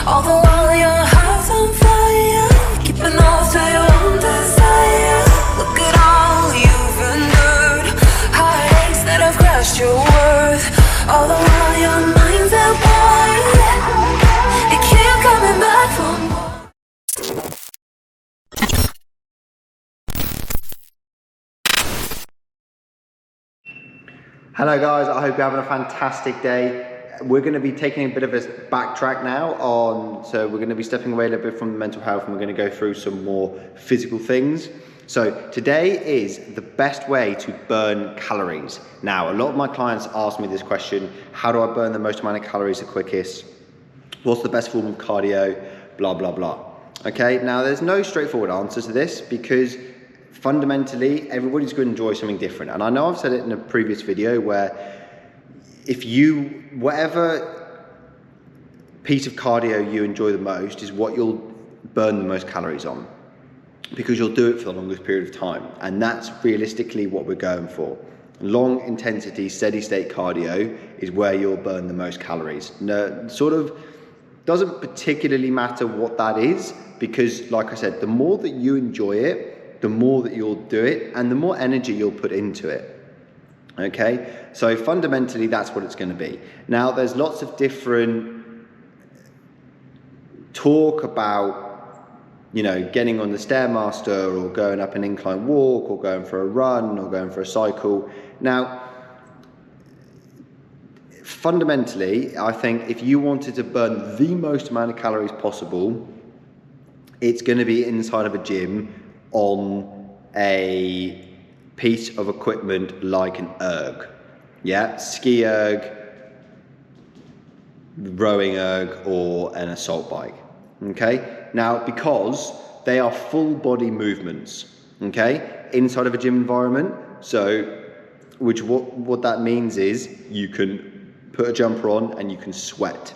All the while your heart's on fire, keeping off to your own desire. Look at all you've endured, heartaches that have crushed your worth. All the while your mind's at war, you keep coming back for more. Hello guys, I hope you're having a fantastic day. We're going to be taking a bit of a backtrack now so we're going to be stepping away a little bit from the mental health and we're going to go through some more physical things. So today is the best way to burn calories. Now, a lot of my clients ask me this question: how do I burn the most amount of calories the quickest? What's the best form of cardio? Blah, blah, blah. Okay, now there's no straightforward answer to this because fundamentally everybody's going to enjoy something different. And I know I've said it in a previous video where whatever piece of cardio you enjoy the most is what you'll burn the most calories on, because you'll do it for the longest period of time. And that's realistically what we're going for. Long intensity, steady state cardio is where you'll burn the most calories. No, sort of doesn't particularly matter what that is, because like I said, the more that you enjoy it, the more that you'll do it and the more energy you'll put into it. Okay, so fundamentally that's what it's going to be. Now there's lots of different talk about, you know, getting on the Stairmaster or going up an incline walk or going for a run or going for a cycle. Now fundamentally, I think if you wanted to burn the most amount of calories possible, it's going to be inside of a gym on a piece of equipment like an erg. Yeah, ski erg, rowing erg, or an assault bike. Okay, now because they are full body movements, okay, inside of a gym environment. So what that means is you can put a jumper on and you can sweat.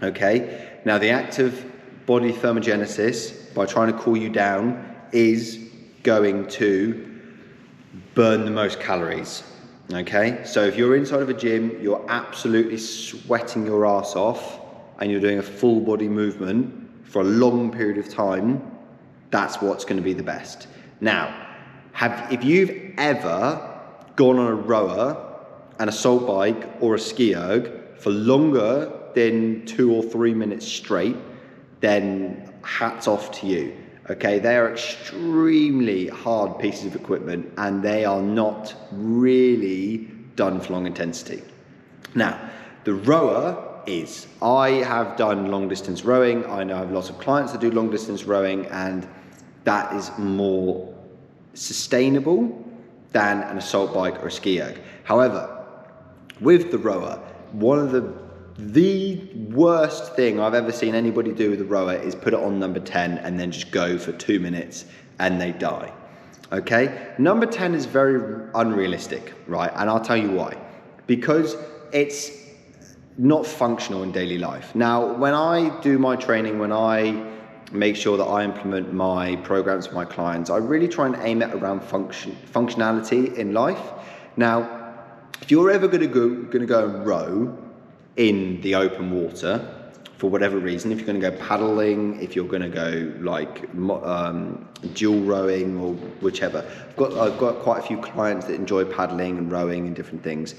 Okay, now the active body thermogenesis, by trying to cool you down, is going to burn the most calories. Okay, so if you're inside of a gym, you're absolutely sweating your ass off and you're doing a full body movement for a long period of time, that's what's going to be the best. Now, if you've ever gone on a rower, an assault bike, or a ski erg for longer than 2 or 3 minutes straight, then hats off to you. Okay, they are extremely hard pieces of equipment and they are not really done for long intensity. Now, the rower is. I have done long distance rowing. I know I have lots of clients that do long distance rowing, and that is more sustainable than an assault bike or a ski erg. However, with the rower, one of the worst thing I've ever seen anybody do with a rower is put it on number 10 and then just go for 2 minutes and they die. Okay, number 10 is very unrealistic, right? And I'll tell you why. Because it's not functional in daily life. Now, when I do my training, when I make sure that I implement my programs for my clients, I really try and aim it around functionality in life. Now, if you're ever going to go and row in the open water for whatever reason, if you're going to go paddling, if you're going to go like dual rowing or whichever, I've got quite a few clients that enjoy paddling and rowing and different things.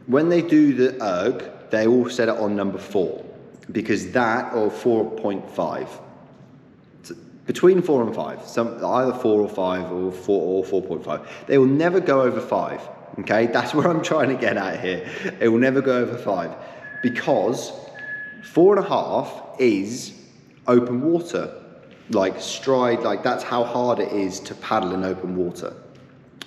When they do the erg, they all set it on number 4, because that, or 4.5, between 4 and 5, either 4 or 5 or 4 or 4.5. They will never go over 5. Okay, that's where I'm trying to get at here. It will never go over 5, because 4.5 is open water, like stride, like that's how hard it is to paddle in open water.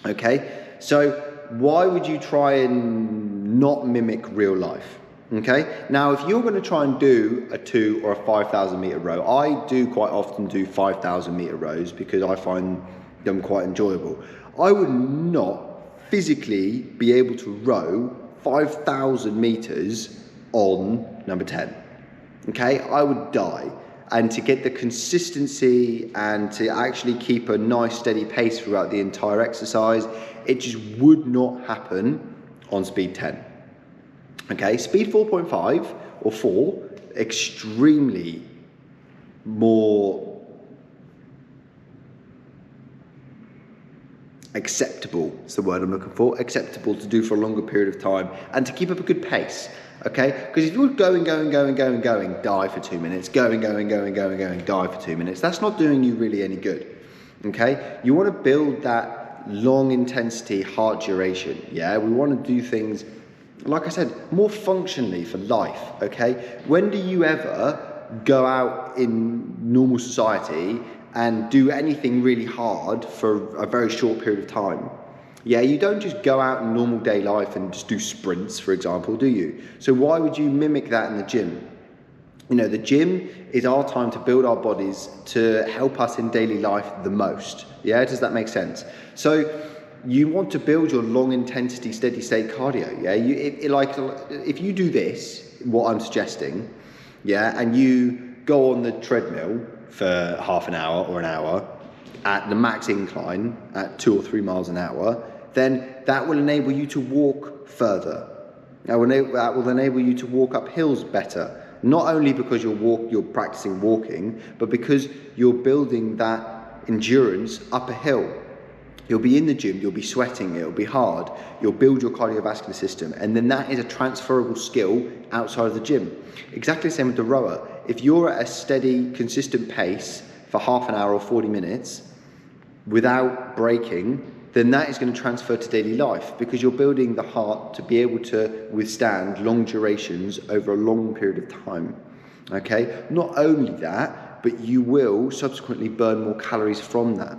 Okay, so why would you try and not mimic real life? Okay, now if you're going to try and do a 2 or a 5,000 meter row, I do quite often do 5,000 meter rows because I find them quite enjoyable. I would not physically be able to row 5,000 meters on number 10. Okay, I would die. And to get the consistency and to actually keep a nice steady pace throughout the entire exercise, it just would not happen on speed 10. Okay, speed 4.5 or 4 extremely more acceptable, is the word I'm looking for, acceptable to do for a longer period of time and to keep up a good pace, okay? Because if you're going, die for 2 minutes, going, die for 2 minutes, that's not doing you really any good, okay? You want to build that long intensity heart duration, yeah? We want to do things, like I said, more functionally for life, okay? When do you ever go out in normal society and do anything really hard for a very short period of time? Yeah, you don't just go out in normal day life and just do sprints, for example, do you? So why would you mimic that in the gym? You know, the gym is our time to build our bodies to help us in daily life the most. Yeah, does that make sense? So you want to build your long intensity, steady state cardio. Yeah, if you do this, what I'm suggesting, yeah, and you go on the treadmill for half an hour or an hour at the max incline at 2 or 3 miles an hour, then that will enable you to walk further. That will enable you to walk up hills better. Not only because you're practicing walking, but because you're building that endurance up a hill. You'll be in the gym, you'll be sweating, it'll be hard, you'll build your cardiovascular system, and then that is a transferable skill outside of the gym. Exactly the same with the rower. If you're at a steady, consistent pace for half an hour or 40 minutes without breaking, then that is going to transfer to daily life because you're building the heart to be able to withstand long durations over a long period of time. Okay? Not only that, but you will subsequently burn more calories from that.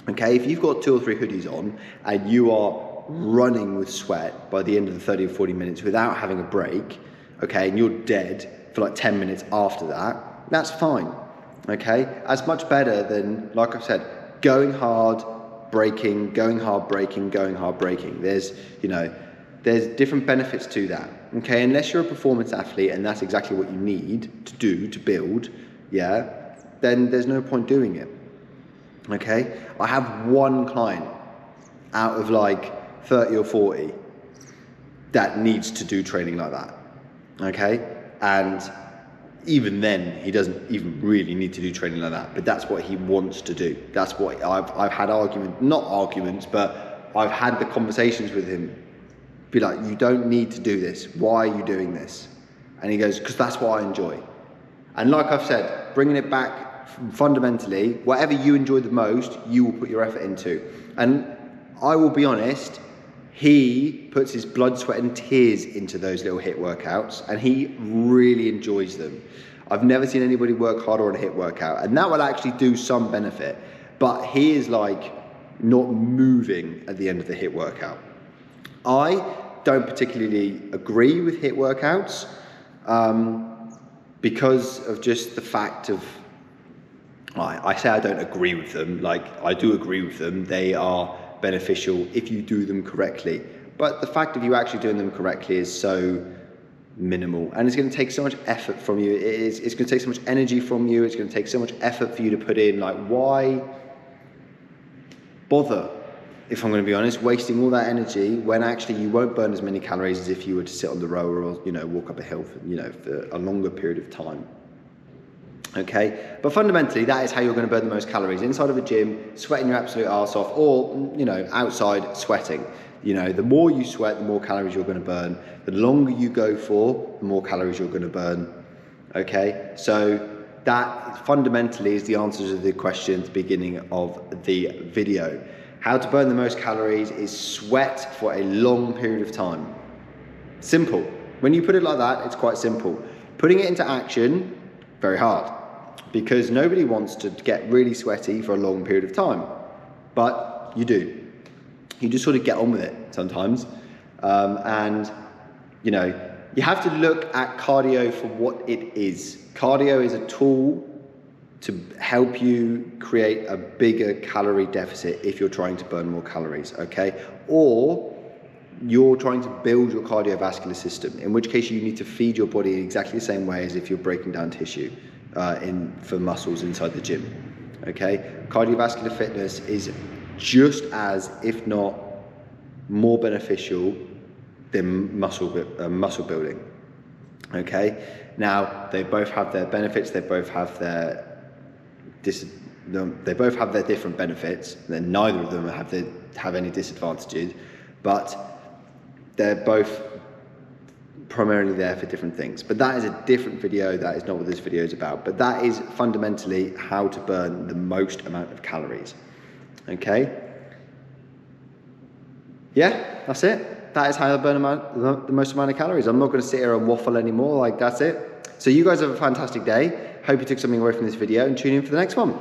Okay, if you've got 2 or 3 hoodies on and you are running with sweat by the end of the 30 or 40 minutes without having a break, okay, and you're dead for like 10 minutes after that, that's fine, okay? As much better than, like I've said, going hard, breaking, going hard, breaking, going hard, breaking. There's different benefits to that, okay? Unless you're a performance athlete and that's exactly what you need to do to build, yeah, then there's no point doing it. Okay, I have one client out of like 30 or 40 that needs to do training like that. Okay, and even then he doesn't even really need to do training like that, but that's what he wants to do. That's what I've had not arguments, but I've had the conversations with him. Be like, you don't need to do this. Why are you doing this? And he goes, because that's what I enjoy. And like I've said, bringing it back, fundamentally, whatever you enjoy the most, you will put your effort into. And I will be honest, he puts his blood, sweat and tears into those little HIIT workouts, and he really enjoys them. I've never seen anybody work harder on a HIIT workout, and that will actually do some benefit, but he is like not moving at the end of the HIIT workout. I don't particularly agree with HIIT workouts because of just the fact of, I say I don't agree with them, like I do agree with them. They are beneficial if you do them correctly. But the fact of you actually doing them correctly is so minimal, and it's going to take so much effort from you. It's going to take so much energy from you. It's going to take so much effort for you to put in. Like, why bother, if I'm going to be honest, wasting all that energy when actually you won't burn as many calories as if you were to sit on the rower or, walk up a hill for, for a longer period of time. Okay, but fundamentally that is how you're going to burn the most calories: inside of a gym, sweating your absolute arse off, or outside sweating. The more you sweat, the more calories you're going to burn. The longer you go for, the more calories you're going to burn. Okay, so that fundamentally is the answer to the question at the beginning of the video. How to burn the most calories is sweat for a long period of time. Simple. When you put it like that, it's quite simple. Putting it into action, very hard, because nobody wants to get really sweaty for a long period of time, but you do. You just sort of get on with it sometimes. And you have to look at cardio for what it is. Cardio is a tool to help you create a bigger calorie deficit if you're trying to burn more calories, okay? Or you're trying to build your cardiovascular system, in which case you need to feed your body in exactly the same way as if you're breaking down tissue for muscles inside the gym, okay? Cardiovascular fitness is just as, if not more beneficial than muscle building, Okay, now they both have their benefits, they both have their different benefits, and then neither of them have any disadvantages, but they're both primarily there for different things. But that is a different video, that is not what this video is about, but that is fundamentally how to burn the most amount of calories. Okay, yeah, that's it. That is how to burn the most amount of calories. I'm not going to sit here and waffle anymore, like that's it. So you guys have a fantastic day. Hope you took something away from this video and tune in for the next one.